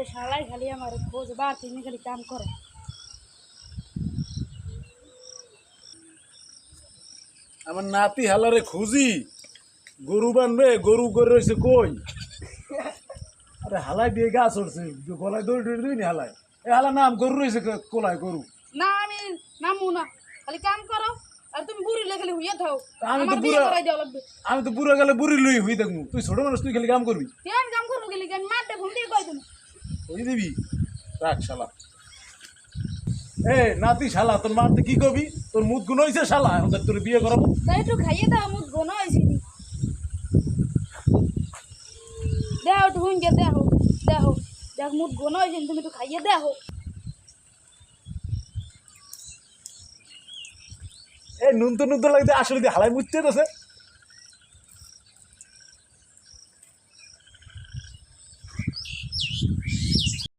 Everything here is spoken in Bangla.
যে শালাই খালি আমার খোঁজ বার তিনি খালি কাম করে। আমার নাতি হালারে খুঁজি গরু বানবে, গরু করে রয়েছে কই? আরে হালাই দিয়ে গাছ উঠছে, গলায় দড়ি টড়ি দিই নি হালায়। এ হালা নাম গরু রয়েছে কোলায় গরু। না আমি নামু না, খালি কাম করো আর তুমি বুড়ি লে খালি হইয়া থাও। আমি তো আমার বিয়ে বুড়া, করাই দেওয়া লাগবে। আমি তো বুড়া গেলে বুড়ি লই হই দেখবো। তুই ছোট মানুষ, তুই খালি কাম করবি। কেন কাম করবো গেলি কেন মারতে ঘুম দিয়ে কয় তুমি। ওই দিবি রাখ শালা। এ নাতি শালা, তোর মারতে কি কবি? তোর মুখ গুণ হয়েছে শালা, এখন তোর বিয়ে করাবো। তাই একটু খাইয়ে দাও, মুখ ঘন হয়েছি। দেহ একটু হুঁকে দেহ দেহ দেখ মুখ ঘন হয়েছে, তুমি একটু খাইয়ে দেহ। এই নুন তো লাগতে আসলে দিয়ে হালাই মুছতে আছে।